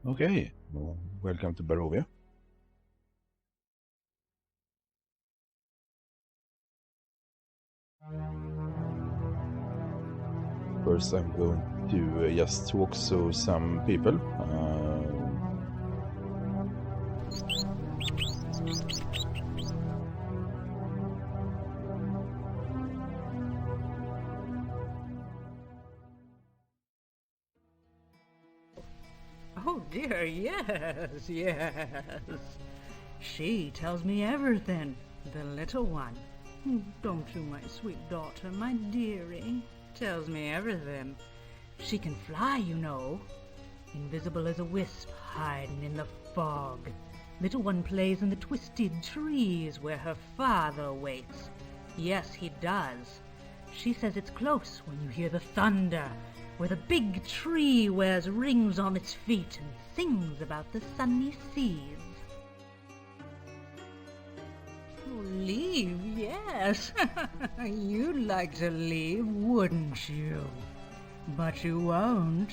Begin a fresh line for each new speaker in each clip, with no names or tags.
Okay, well, welcome to Barovia. First, I'm going to just talk to some people.
Oh dear, yes. She tells me everything, the little one. Don't you, my sweet daughter, my dearie, tells me everything. She can fly, you know. Invisible as a wisp, hiding in the fog. Little one plays in the twisted trees where her father waits. Yes, he does. She says it's close when you hear the thunder, where the big tree wears rings on its feet and sings about the sunny seas. Oh, leave, yes. You'd like to leave, wouldn't you? But you won't.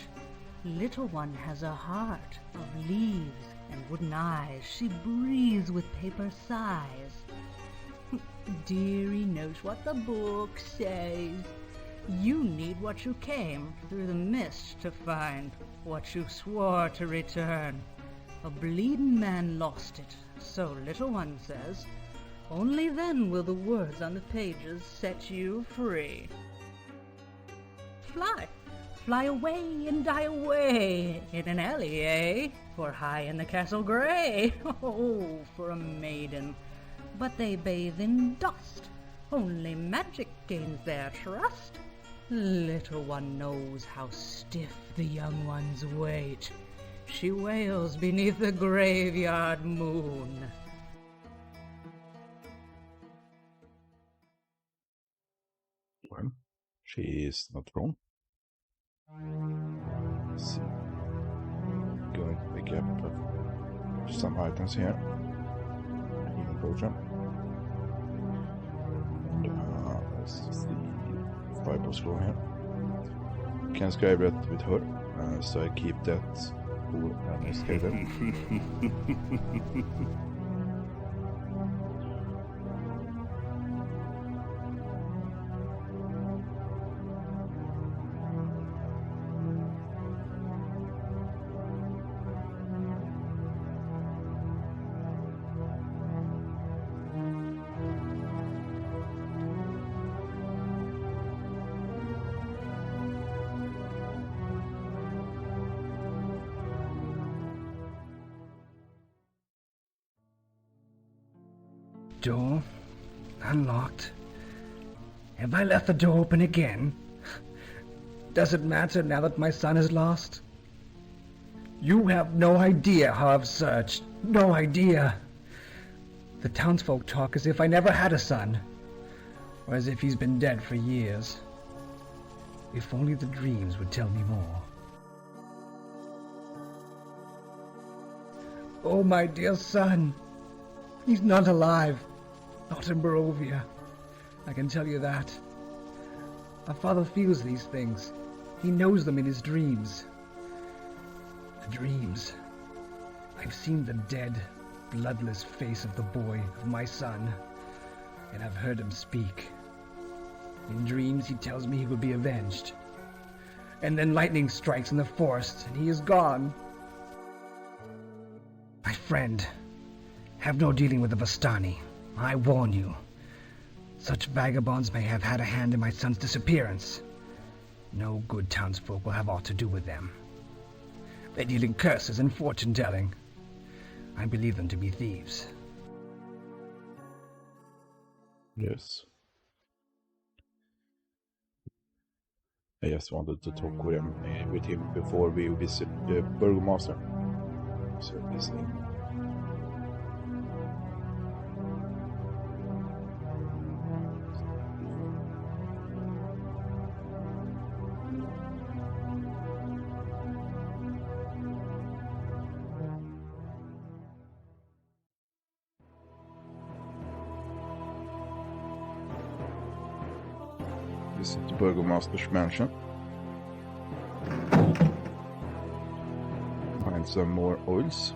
Little one has a heart of leaves and wooden eyes. She breathes with paper sighs. Dearie knows what the book says. You need what you came through the mist to find, what you swore to return. A bleeding man lost it, so little one says. Only then will the words on the pages set you free. Fly, fly away and die away in an alley, eh? For high in the castle gray, oh, for a maiden. But they bathe in dust, only magic gains their trust. Little one knows how stiff the young ones wait. She wails beneath the graveyard moon.
Well, she is not wrong. Let's see. Going to pick up some items here. Healing potion. And let's see. Fireball scroll here. Can scribe that with her, so I keep that cool and scribe it.
Door unlocked. Have I left the door open again? Does it matter now that my son is lost? You have no idea how I've searched. No idea. The townsfolk talk as if I never had a son, or as if he's been dead for years. If only the dreams would tell me more. Oh, my dear son. He's not alive. Not in Barovia. I can tell you that. My father feels these things. He knows them in his dreams. The dreams. I've seen the dead, bloodless face of the boy, of my son, and I've heard him speak. In dreams he tells me he will be avenged. And then lightning strikes in the forest, and he is gone. My friend, have no dealing with the Vistani. I warn you. Such vagabonds may have had a hand in my son's disappearance. No good townsfolk will have aught to do with them. They deal in curses and fortune-telling. I believe them to be thieves.
Yes. I just wanted to talk with him before we visit the Burgomaster. So this thing. Visit the Burgomaster's mansion. Find find some more oils.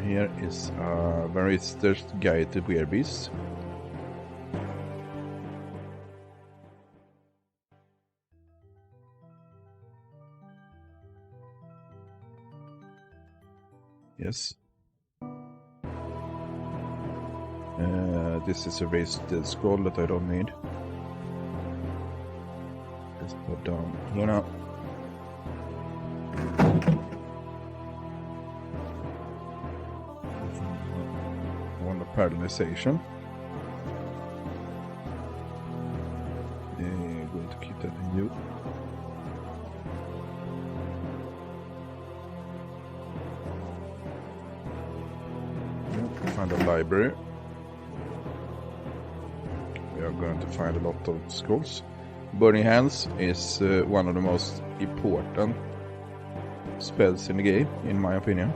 Here is a Barrister's Guide to Werebeasts. Yes. This is a raised scroll that I don't need. Just put down here now. One of paralyzation. Going to keep that in you. Find a library. We are going to find a lot of scrolls. Burning Hands is one of the most important spells in the game, in my opinion.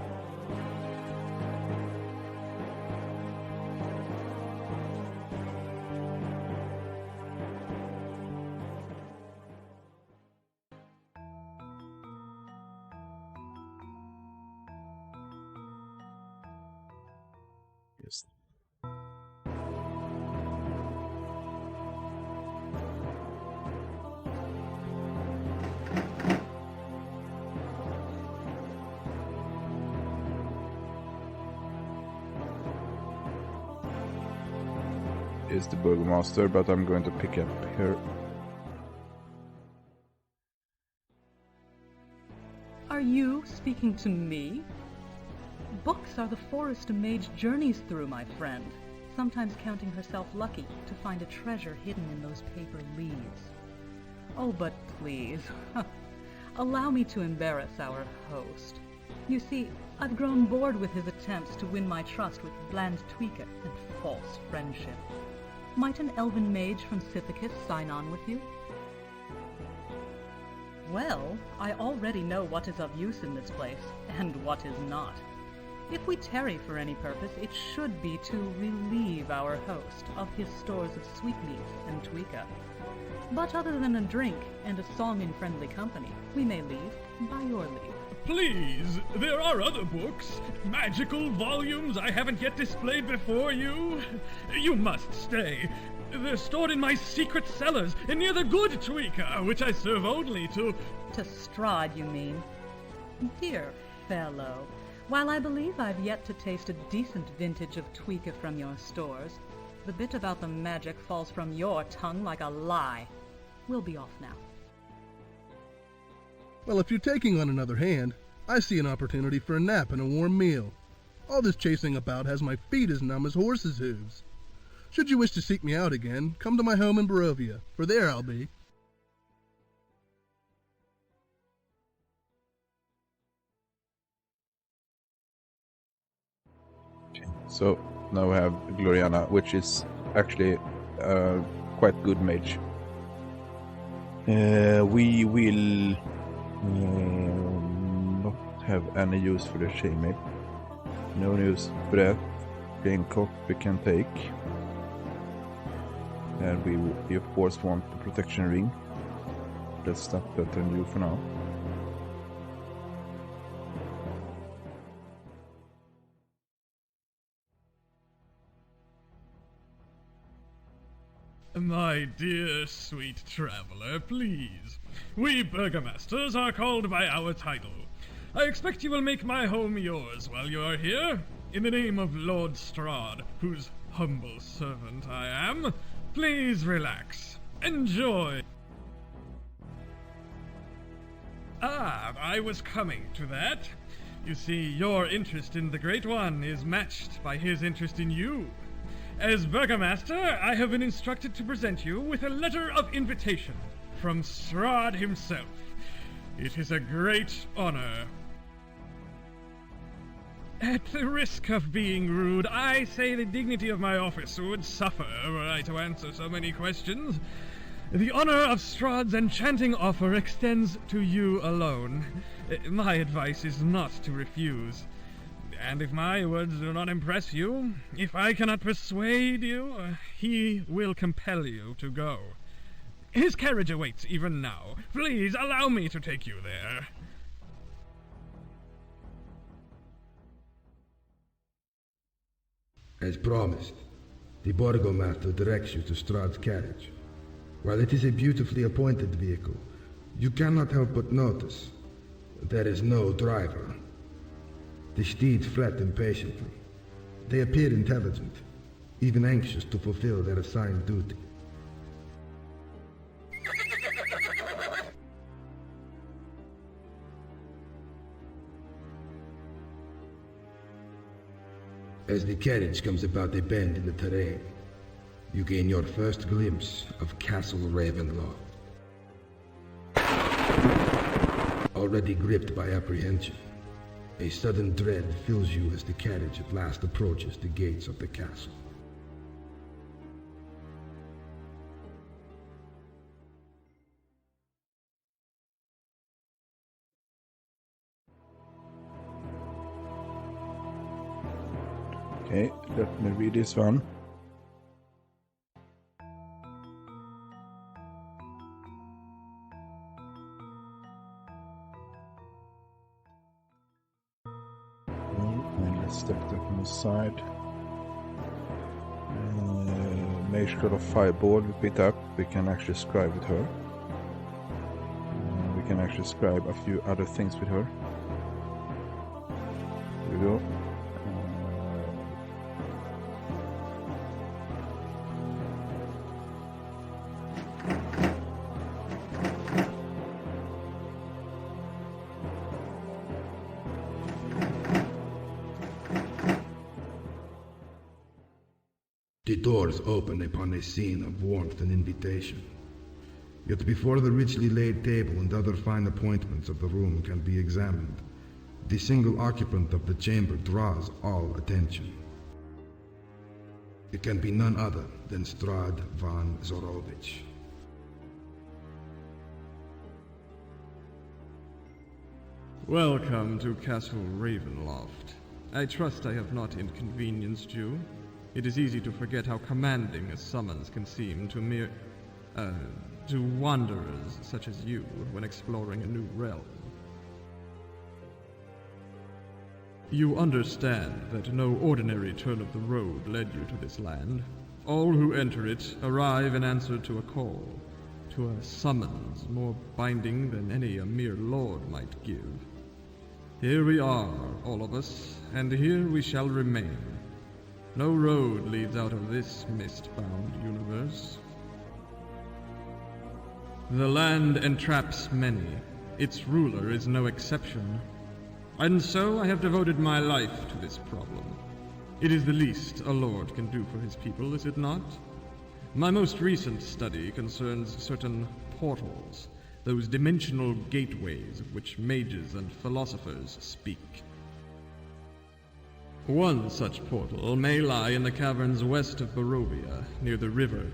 Yes. Is the Burgomaster, but I'm going to pick up here.
Are you speaking to me? Books are the forest a mage journeys through, my friend, sometimes counting herself lucky to find a treasure hidden in those paper leaves. Oh, but please, allow me to embarrass our host. You see, I've grown bored with his attempts to win my trust with bland tweaker and false friendship. Might an elven mage from Sithicus sign on with you? Well, I already know what is of use in this place, and what is not. If we tarry for any purpose, it should be to relieve our host of his stores of sweetmeats and tweaka. But other than a drink and a song in friendly company, we may leave by your leave.
Please, there are other books, magical volumes I haven't yet displayed before you. You must stay. They're stored in my secret cellars near the good tweaker, which I serve only to...
To Strahd, you mean? Dear fellow, while I believe I've yet to taste a decent vintage of tweaker from your stores, the bit about the magic falls from your tongue like a lie. We'll be off now.
Well, if you're taking on another hand, I see an opportunity for a nap and a warm meal. All this chasing about has my feet as numb as horses' hooves. Should you wish to seek me out again, come to my home in Barovia, for there I'll be.
So now we have Gloriana, which is actually a quite good mage. We will not have any use for the Shaman. No use for that. Gamecock we can take. And we of course want the protection ring. That's not better than you for now.
My dear sweet traveler, please. We burgomasters are called by our title. I expect you will make my home yours while you are here. In the name of Lord Strahd, whose humble servant I am, please relax. Enjoy. Ah, I was coming to that. You see, your interest in the Great One is matched by his interest in you. As Burgomaster, I have been instructed to present you with a letter of invitation from Strahd himself. It is a great honor. At the risk of being rude, I say the dignity of my office would suffer were I to answer so many questions. The honor of Strahd's enchanting offer extends to you alone. My advice is not to refuse. And if my words do not impress you, if I cannot persuade you, he will compel you to go. His carriage awaits even now. Please allow me to take you there.
As promised, the Burgomaster directs you to Strahd's carriage. While it is a beautifully appointed vehicle, you cannot help but notice there is no driver. The steeds fret impatiently. They appear intelligent, even anxious to fulfill their assigned duty. As the carriage comes about a bend in the terrain, you gain your first glimpse of Castle Ravenloft. Already gripped by apprehension, a sudden dread fills you as the carriage at last approaches the gates of the castle.
Okay, let me read this one. And let's step that on the side. Mage Scroll of Fireball we picked up. We can actually scribe with her. We can actually scribe a few other things with her. Here we go.
The doors open upon a scene of warmth and invitation. Yet before the richly laid table and other fine appointments of the room can be examined, the single occupant of the chamber draws all attention. It can be none other than Strahd von Zorovich.
Welcome to Castle Ravenloft. I trust I have not inconvenienced you. It is easy to forget how commanding a summons can seem to to wanderers such as you when exploring a new realm. You understand that no ordinary turn of the road led you to this land. All who enter it arrive in answer to a call, to a summons more binding than any a mere lord might give. Here we are, all of us, and here we shall remain. No road leads out of this mist-bound universe. The land entraps many. Its ruler is no exception. And so I have devoted my life to this problem. It is the least a lord can do for his people, is it not? My most recent study concerns certain portals, those dimensional gateways of which mages and philosophers speak. One such portal may lie in the caverns west of Barovia, near the river.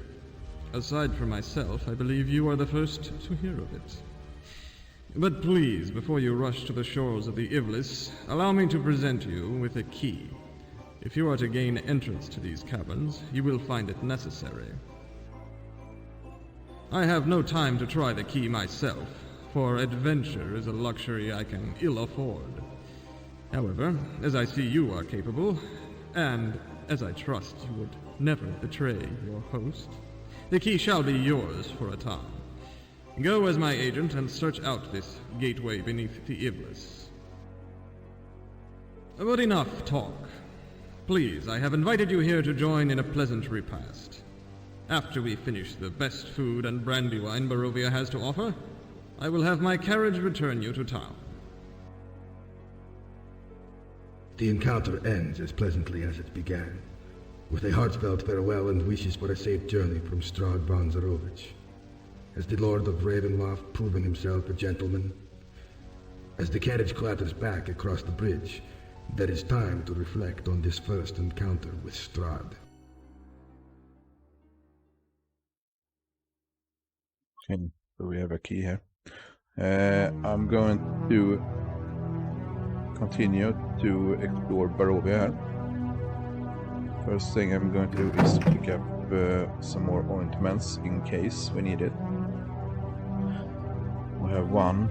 Aside from myself, I believe you are the first to hear of it. But please, before you rush to the shores of the Iblis, allow me to present you with a key. If you are to gain entrance to these caverns, you will find it necessary. I have no time to try the key myself, for adventure is a luxury I can ill afford. However, as I see you are capable, and as I trust you would never betray your host, the key shall be yours for a time. Go as my agent and search out this gateway beneath the Iblis. But enough talk. Please, I have invited you here to join in a pleasant repast. After we finish the best food and brandy wine Barovia has to offer, I will have my carriage return you to town.
The encounter ends as pleasantly as it began, with a heartfelt farewell and wishes for a safe journey from Strahd von Zorovich. Has the Lord of Ravenloft proven himself a gentleman? As the carriage clatters back across the bridge, there is time to reflect on this first encounter with Strahd.
Okay, so we have a key here. I'm going to continue to explore Barovia here. First thing I'm going to do is pick up some more ointments in case we need it. We have one.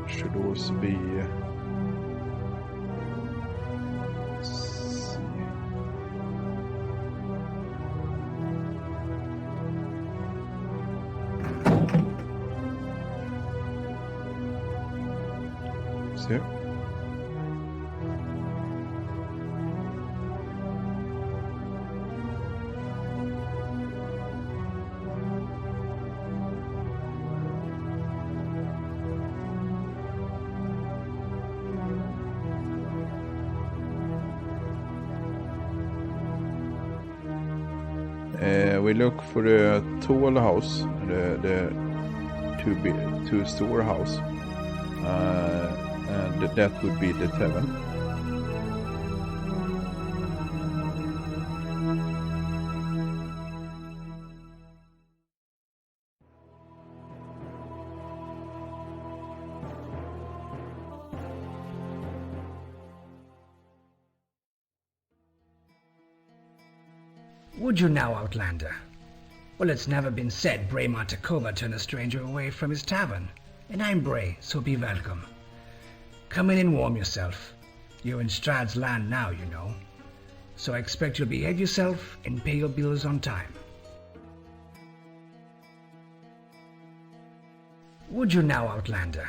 Should also be see. We look for the tall house, the two storehouse, and that would be the tavern.
Would you now, Outlander? Well, it's never been said Bray Montecoba turned a stranger away from his tavern. And I'm Bray, so be welcome. Come in and warm yourself. You're in Strahd's land now, you know. So I expect you'll behave yourself and pay your bills on time. Would you now, Outlander?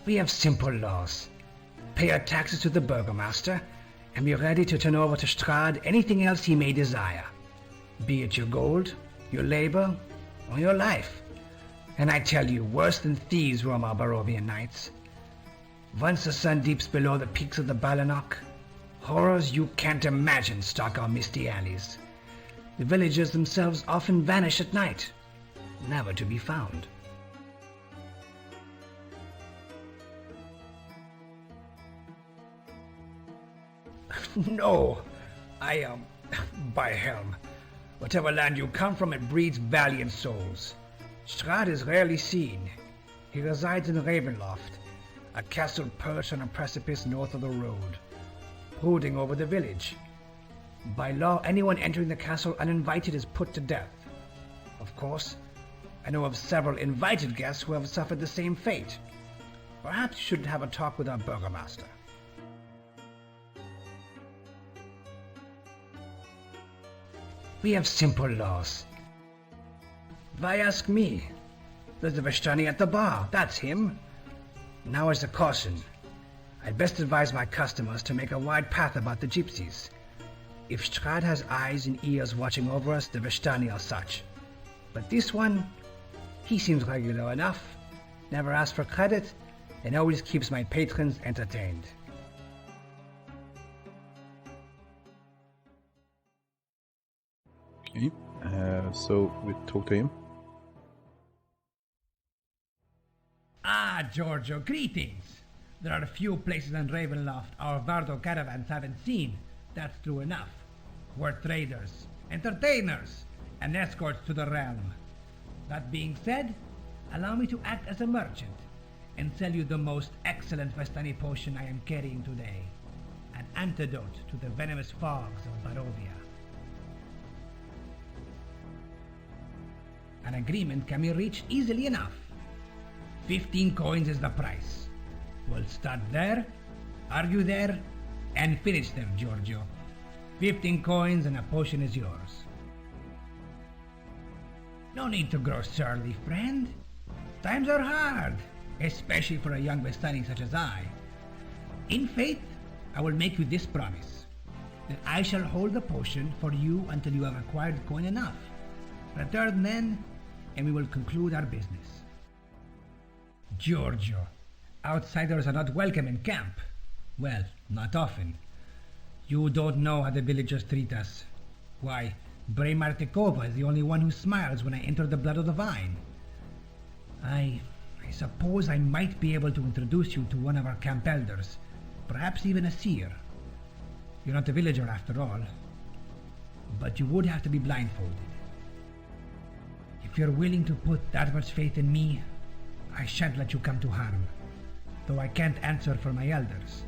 We have simple laws. Pay your taxes to the Burgomaster, and be ready to turn over to Strahd anything else he may desire, be it your gold, your labor, or your life. And I tell you, worse than thieves roam our Barovian nights. Once the sun deeps below the peaks of the Balanok, horrors you can't imagine stalk our misty alleys. The villagers themselves often vanish at night, never to be found. No, by helm, whatever land you come from, it breeds valiant souls. Strahd is rarely seen. He resides in Ravenloft, a castle perched on a precipice north of the road, brooding over the village. By law, anyone entering the castle uninvited is put to death. Of course, I know of several invited guests who have suffered the same fate. Perhaps you should have a talk with our burgomaster. We have simple laws. Why ask me? There's the Vistani at the bar, that's him. Now as a caution, I'd best advise my customers to make a wide path about the gypsies. If Strahd has eyes and ears watching over us, the Vistani are such. But this one, he seems regular enough, never asks for credit, and always keeps my patrons entertained.
Okay, so we talk to him.
Ah, Giorgio, greetings. There are a few places in Ravenloft our Vardo caravans haven't seen. That's true enough. We're traders, entertainers, and escorts to the realm. That being said, allow me to act as a merchant and sell you the most excellent Vistani potion I am carrying today. An antidote to the venomous fogs of Barovia. An agreement can be reached easily enough. 15 coins is the price. We'll start there, argue there, and finish there, Giorgio. 15 coins and a potion is yours. No need to grow surly, friend. Times are hard, especially for a young Vistani such as I. In faith, I will make you this promise, that I shall hold the potion for you until you have acquired coin enough. Return then, and we will conclude our business. Giorgio, Outsiders are not welcome in camp. Well, not often. You don't know how the villagers treat us. Why, Bray Martikova is the only one who smiles when I enter the blood of the vine. I suppose I might be able to introduce you to one of our camp elders, perhaps even a seer. You're not a villager after all, but you would have to be blindfolded. If you're willing to put that much faith in me, I shan't let you come to harm, though I can't answer for my elders.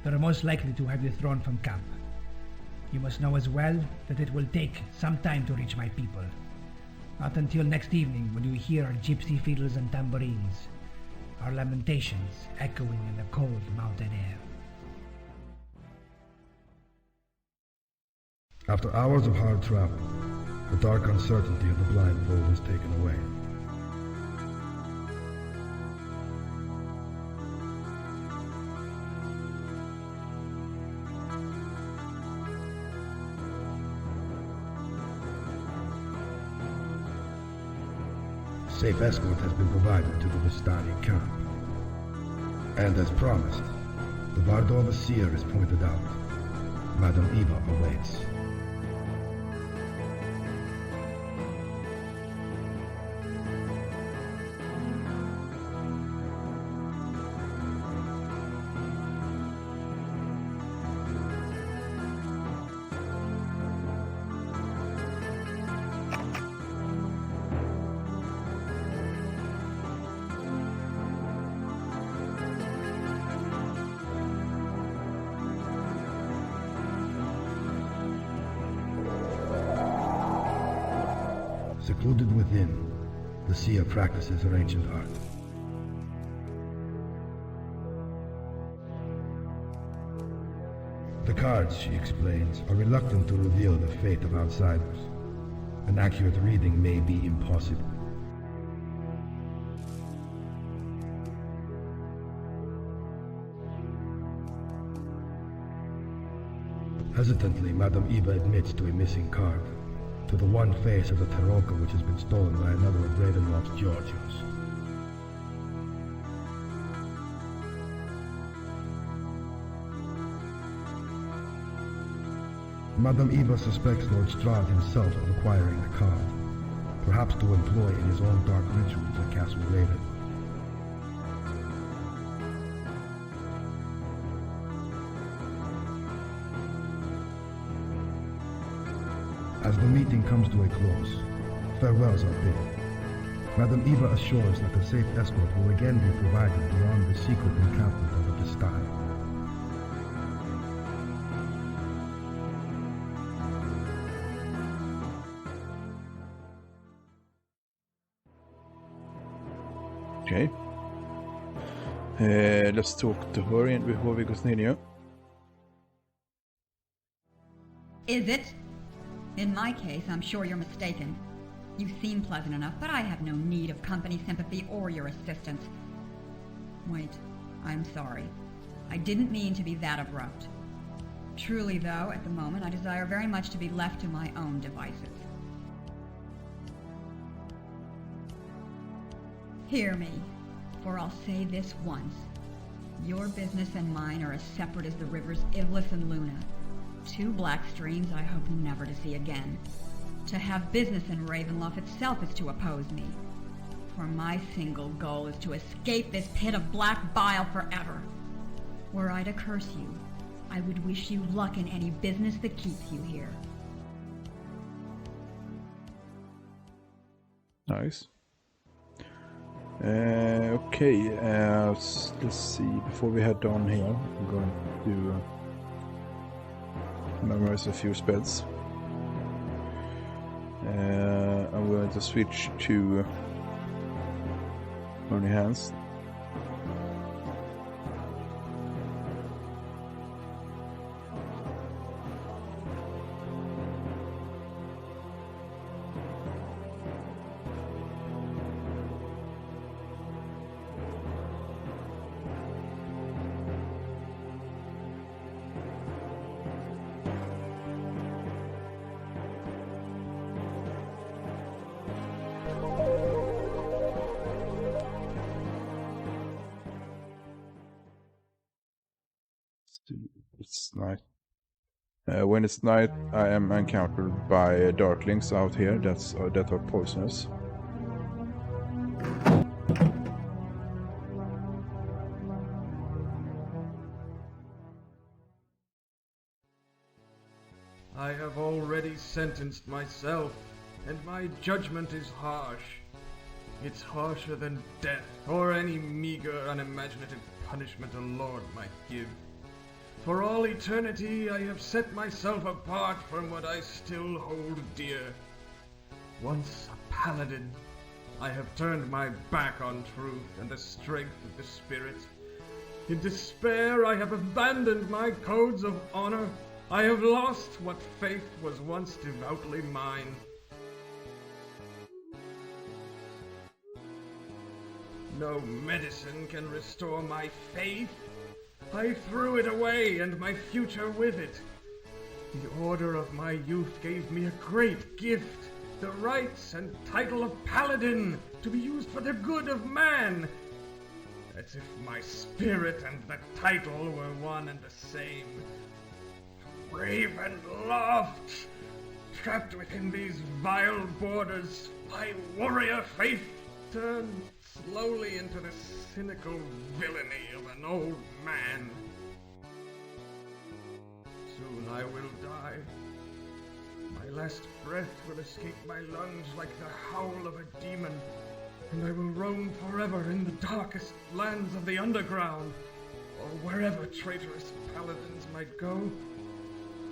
They're most likely to have you thrown from camp. You must know as well that it will take some time to reach my people. Not until next evening when you hear our gypsy fiddles and tambourines, our lamentations echoing in the cold mountain air.
After hours of hard travel, the dark uncertainty of the blindfold is taken away. Safe escort has been provided to the Vistani camp. And as promised, the Vardova seer is pointed out. Madame Eva awaits. Secluded within, the seer practices her ancient art. The cards, she explains, are reluctant to reveal the fate of outsiders. An accurate reading may be impossible. Hesitantly, Madame Eva admits to a missing card, to the one face of the Taroka which has been stolen by another of Ravenloft's Georgios. Madame Eva suspects Lord Strahd himself of acquiring the card, perhaps to employ in his own dark rituals at Castle Raven. As the meeting comes to a close, farewells are bid. Madame Eva assures that the safe escort will again be provided beyond the secret encampment of the Vistani.
Okay. Let's talk to her before we continue.
Is it? In my case, I'm sure you're mistaken. You seem pleasant enough, but I have no need of company sympathy or your assistance. Wait, I'm sorry. I didn't mean to be that abrupt. Truly, though, at the moment, I desire very much to be left to my own devices. Hear me, for I'll say this once. Your business and mine are as separate as the rivers Iblis and Luna. Two black streams I hope never to see again. To have business in Ravenloft itself is to oppose me. For my single goal is to escape this pit of black bile forever. Were I to curse you, I would wish you luck in any business that keeps you here.
Nice. Okay, let's see. Before we head down here, I'm going to memorize a few spells. I'm going to switch to Burning Hands. night. When it's night, I am encountered by darklings out here that are poisonous.
I have already sentenced myself, and my judgment is harsh. It's harsher than death, or any meager, unimaginative punishment a lord might give. For all eternity, I have set myself apart from what I still hold dear. Once a paladin, I have turned my back on truth and the strength of the spirit. In despair, I have abandoned my codes of honor. I have lost what faith was once devoutly mine. No medicine can restore my faith. I threw it away, and my future with it. The order of my youth gave me a great gift, the rights and title of paladin, to be used for the good of man. As if my spirit and the title were one and the same. Ravenloft! Trapped within these vile borders, my warrior faith turned slowly into the cynical villainy of an old man. Soon I will die. My last breath will escape my lungs like the howl of a demon, and I will roam forever in the darkest lands of the underground, or wherever traitorous paladins might go.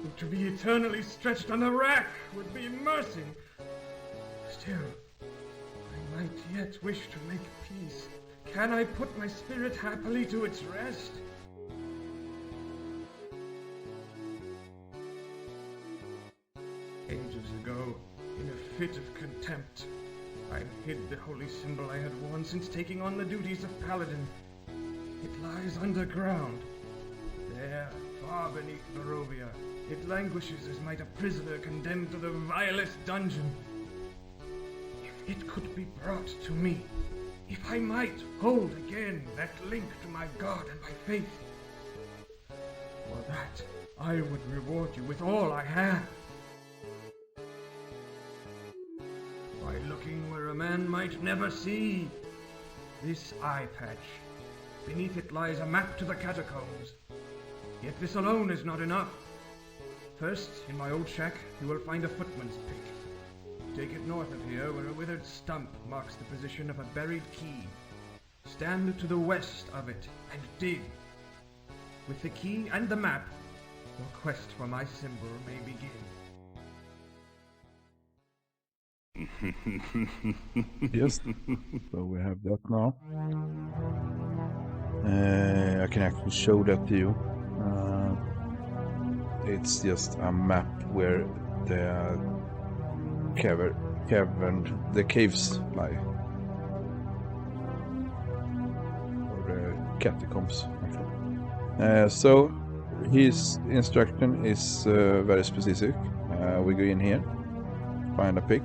And to be eternally stretched on the rack would be mercy. Still, I might yet wish to make peace. Can I put my spirit happily to its rest? Ages ago, in a fit of contempt, I hid the holy symbol I had worn since taking on the duties of paladin. It lies underground. There, far beneath Barovia, it languishes as might a prisoner condemned to the vilest dungeon. If it could be brought to me, if I might hold again that link to my God and my faith, for that I would reward you with all I have. By looking where a man might never see, this eye patch. Beneath it lies a map to the catacombs. Yet this alone is not enough. First, in my old shack, you will find a footman's pick. Take it north of here, where a withered stump marks the position of a buried key. Stand to the west of it and dig. With the key and the map, your quest for my symbol may begin.
Yes, so we have that now. I can actually show that to you. It's just a map where the the caves lie. Or the catacombs, actually. So his instruction is very specific. We go in here, find a pick.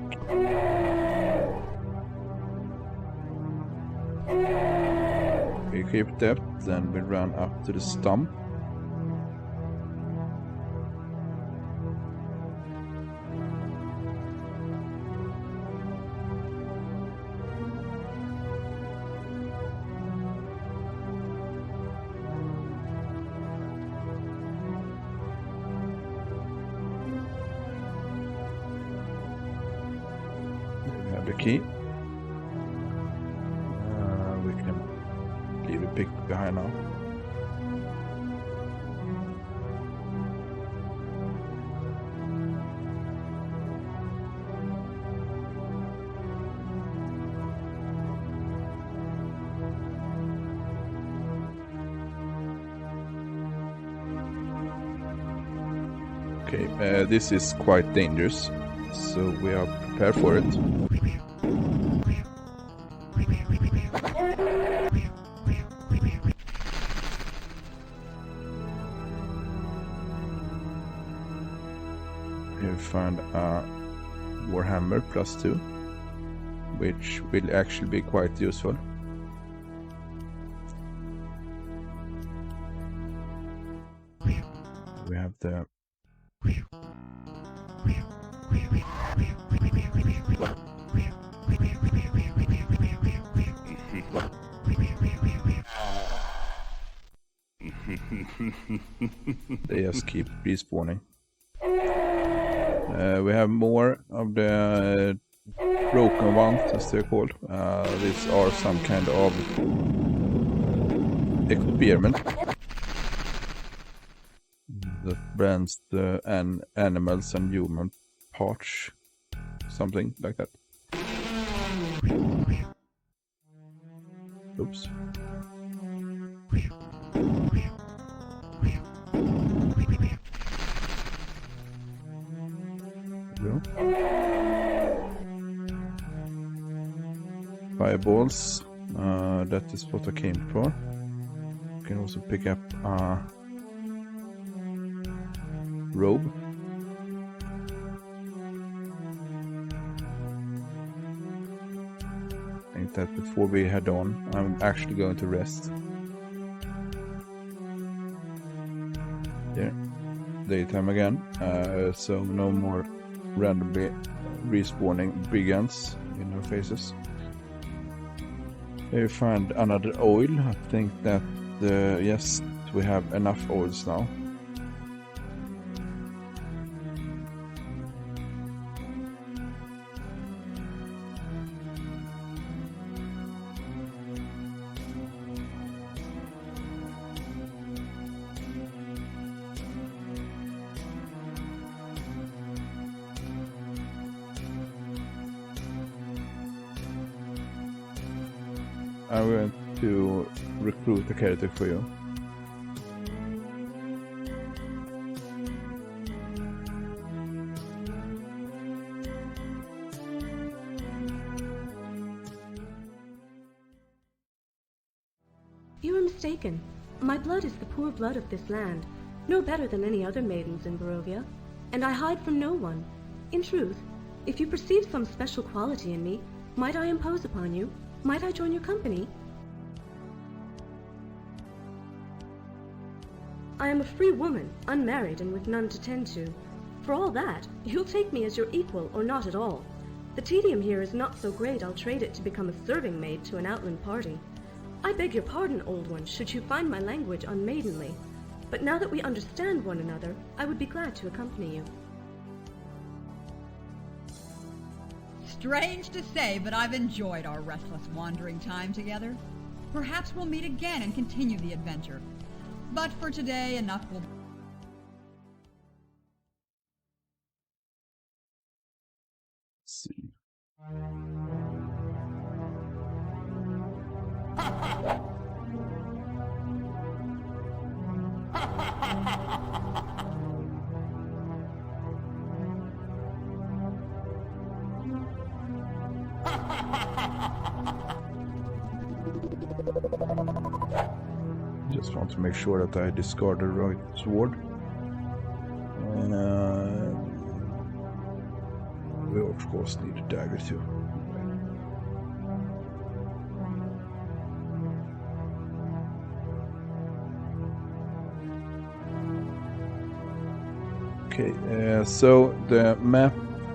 We keep that, then we run up to the stump. We have the key. We can leave the pick behind now. Okay, this is quite dangerous, so we are prepared for it. We find a Warhammer +2, which will actually be quite useful. We we have the they just keep respawning. We have more of the broken ones, as they're called. These are some kind of experiment that blends the animals and human parts, something like that. Oops. There we go. Fireballs, that is what I came for. You can also pick up a robe. I think that before we head on, I'm actually going to rest. There, daytime again, so no more randomly respawning brigands in our faces. We find another oil. I think that yes, we have enough oils now. I'm going to recruit a character for you.
You are mistaken. My blood is the poor blood of this land, no better than any other maidens in Barovia, and I hide from no one. In truth, if you perceive some special quality in me, might I impose upon you? Might I join your company? I am a free woman, unmarried and with none to tend to. For all that, you'll take me as your equal or not at all. The tedium here is not so great I'll trade it to become a serving maid to an outland party. I beg your pardon, old one, should you find my language unmaidenly. But now that we understand one another, I would be glad to accompany you.
Strange to say, but I've enjoyed our restless wandering time together. Perhaps we'll meet again and continue the adventure. But for today, enough will...
Let's see. Just want to make sure that I discard the right sword. We of course need a dagger too. Okay, so the map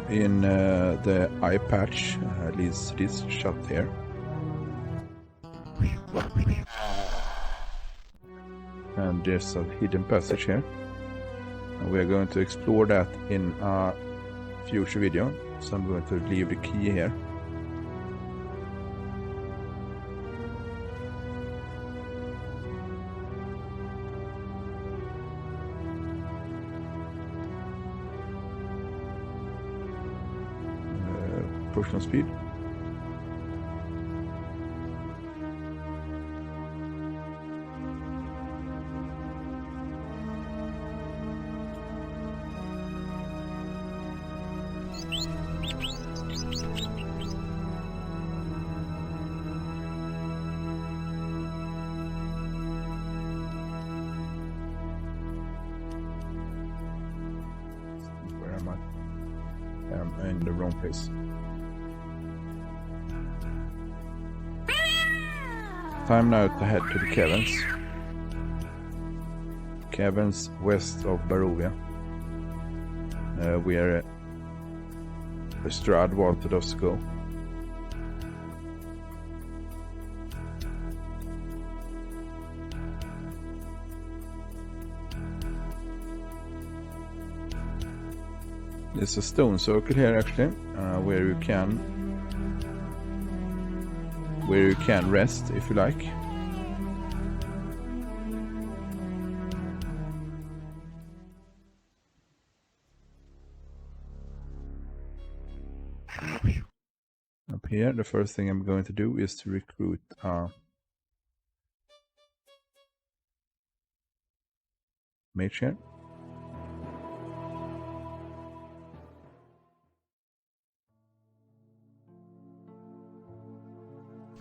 in the eye patch leads to this shot here. And there's a hidden passage here. And we're going to explore that in a future video. So I'm going to leave the key here. Push on speed. Where am I? I'm in the wrong place. Time now to head to the caverns. caverns west of Barovia, where Strahd wanted us to go. There's a stone circle here actually, where you can rest if you like. Up here, the first thing I'm going to do is to recruit mage here.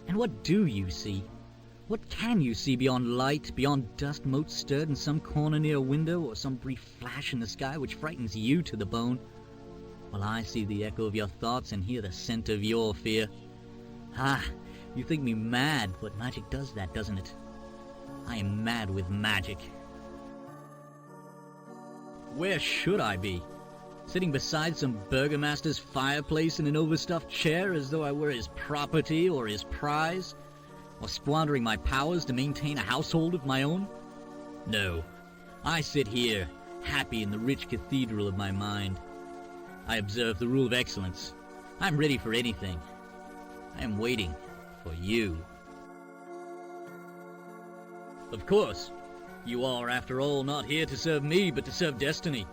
And what do you see? What can you see beyond light, beyond dust motes stirred in some corner near a window, or some brief flash in the sky which frightens you to the bone? Well, I see the echo of your thoughts and hear the scent of your fear. Ah, you think me mad, but magic does that, doesn't it? I am mad with magic. Where should I be? Sitting beside some burgomaster's fireplace in an overstuffed chair as though I were his property or his prize? Or squandering my powers to maintain a household of my own? No, I sit here, happy in the rich cathedral of my mind. I observe the rule of excellence. I'm ready for anything. I am waiting for you. Of course, you are, after all, not here to serve me, but to serve destiny.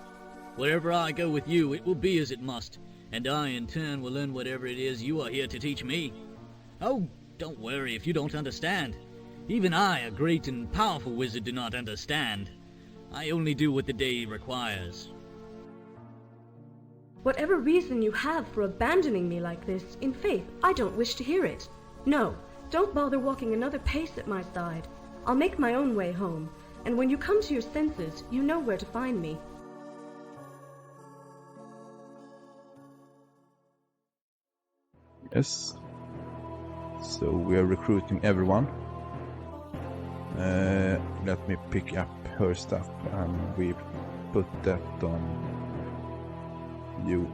Wherever I go with you, it will be as it must, and I, in turn, will learn whatever it is you are here to teach me. Oh, don't worry if you don't understand. Even I, a great and powerful wizard, do not understand. I only do what the day requires.
Whatever reason you have for abandoning me like this, in faith, I don't wish to hear it. No, don't bother walking another pace at my side. I'll make my own way home, and when you come to your senses, you know where to find me.
Yes. So we are recruiting everyone. Let me pick up her stuff and we put that on you.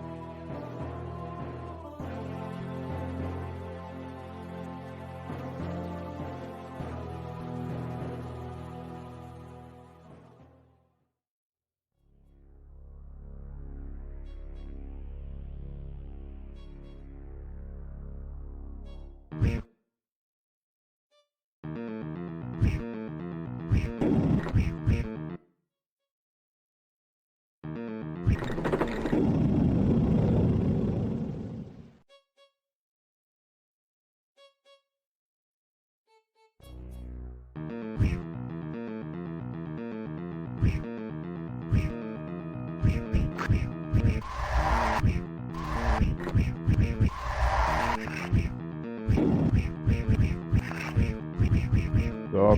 Stop.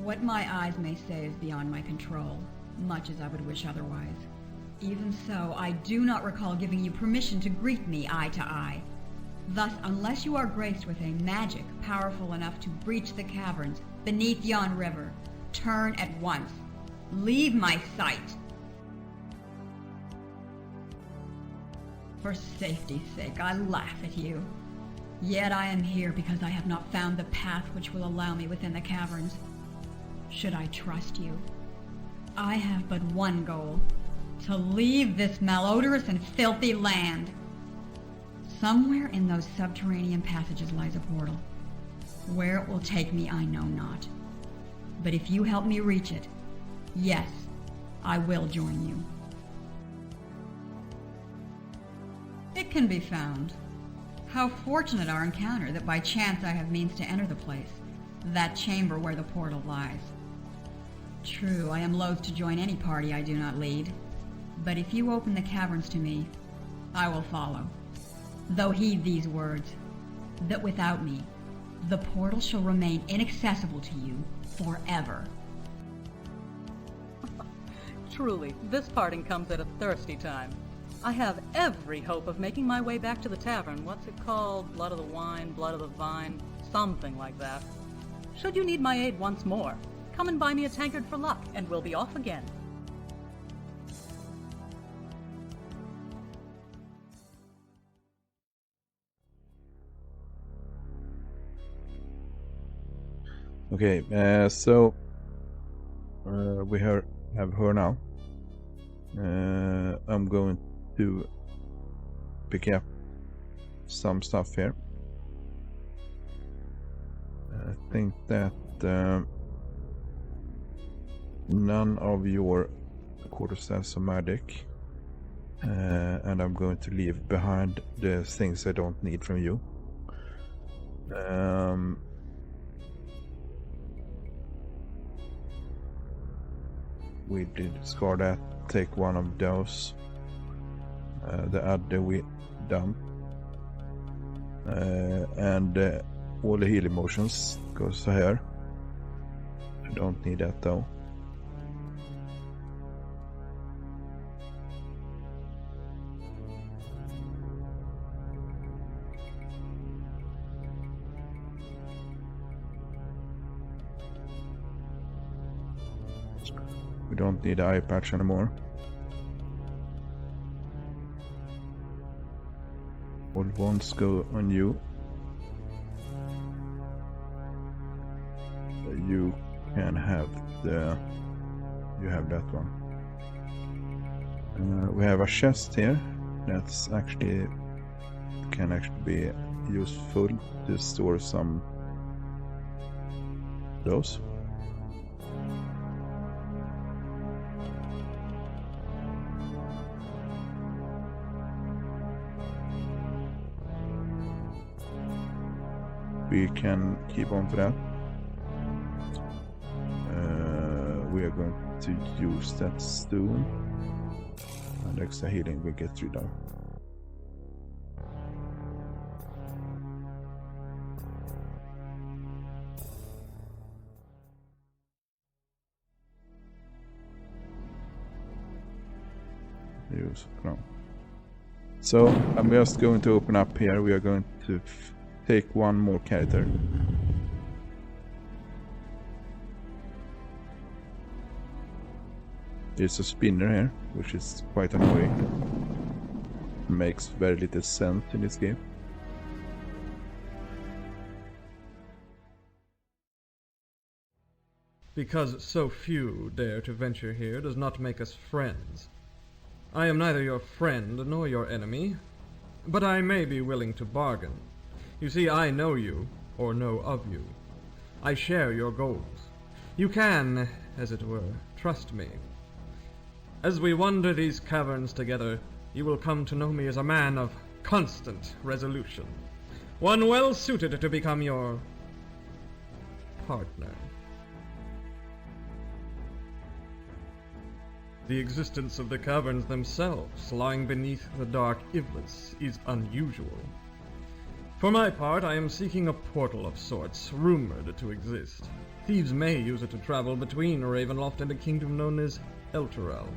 What my eyes may say is beyond my control, much as I would wish otherwise. Even so, I do not recall giving you permission to greet me eye to eye. Thus, unless you are graced with a magic powerful enough to breach the caverns beneath yon river, turn at once. Leave my sight. For safety's sake, I laugh at you. Yet I am here because I have not found the path which will allow me within the caverns. Should I trust you? I have but one goal, to leave this malodorous and filthy land. Somewhere in those subterranean passages lies a portal. Where it will take me, I know not. But if you help me reach it, yes, I will join you. It can be found. How fortunate our encounter that by chance I have means to enter the place, that chamber where the portal lies. True, I am loath to join any party I do not lead, but if you open the caverns to me, I will follow. Though heed these words, that without me, the portal shall remain inaccessible to you forever.
Truly, this parting comes at a thirsty time. I have every hope of making my way back to the tavern. What's it called? Blood of the wine, blood of the vine, something like that. Should you need my aid once more, come and buy me a tankard for luck, and we'll be off again.
Okay, so we have her now. I'm going to pick up some stuff here. I think that none of your quarterstaffs are magic, and I'm going to leave behind the things I don't need from you. We did discard that. Take one of those. The other we dump. And all the healing motions goes here. I don't need that though. We don't need the eye patch anymore. All wands go on you. You can have you have that one. We have a chest here that's actually can actually be useful to store some those. We can keep on for that. We are going to use that stone, and extra healing we get rid of. Use no. So I'm just going to open up here. We are going to take one more character. There's a spinner here, which is quite annoying. Makes very little sense in this game.
Because so few dare to venture here does not make us friends. I am neither your friend nor your enemy, but I may be willing to bargain. You see, I know you, or know of you. I share your goals. You can, as it were, trust me. As we wander these caverns together, you will come to know me as a man of constant resolution. One well suited to become your partner. The existence of the caverns themselves, lying beneath the dark Iblis, is unusual. For my part, I am seeking a portal of sorts, rumored to exist. Thieves may use it to travel between Ravenloft and a kingdom known as Elturel.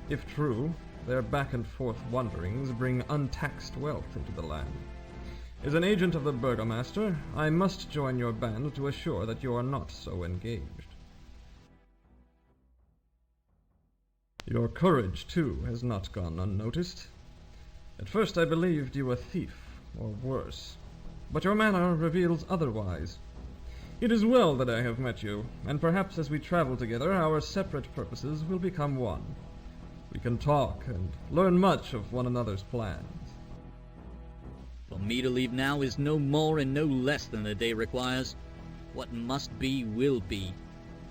If true, their back-and-forth wanderings bring untaxed wealth into the land. As an agent of the Burgomaster, I must join your band to assure that you are not so engaged. Your courage, too, has not gone unnoticed. At first I believed you a thief, or worse, but your manner reveals otherwise. It is well that I have met you, and perhaps as we travel together, our separate purposes will become one. We can talk and learn much of one another's plans.
For me to leave now is no more and no less than the day requires. What must be will be,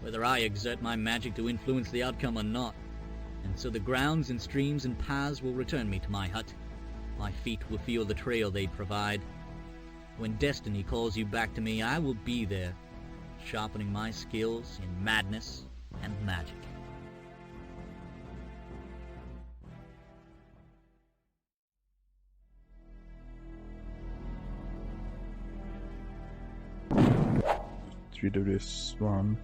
whether I exert my magic to influence the outcome or not. And so the grounds and streams and paths will return me to my hut. My feet will feel the trail they provide. When destiny calls you back to me, I will be there, sharpening my skills in madness and magic.
Rid of this one.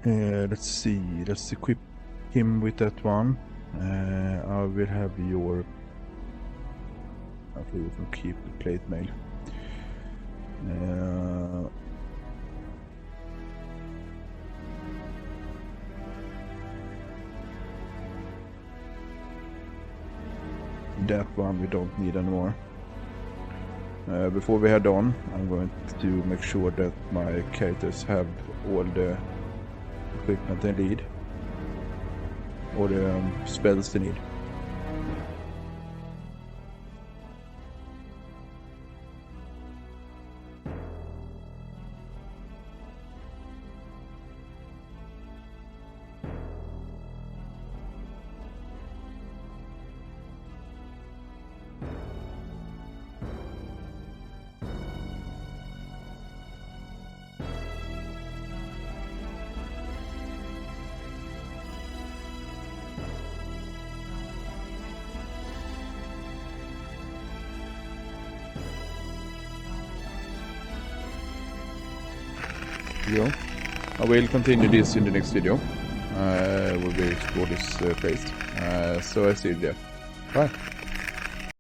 Let's see. Let's equip him with that one. I will have your... I think you can keep the plate mail. That one we don't need anymore. Before we head on, I'm going to make sure that my characters have all the equipment they need, or the spells they need. Go. I will continue this in the next video. We will explore this place. So I see you there. Bye.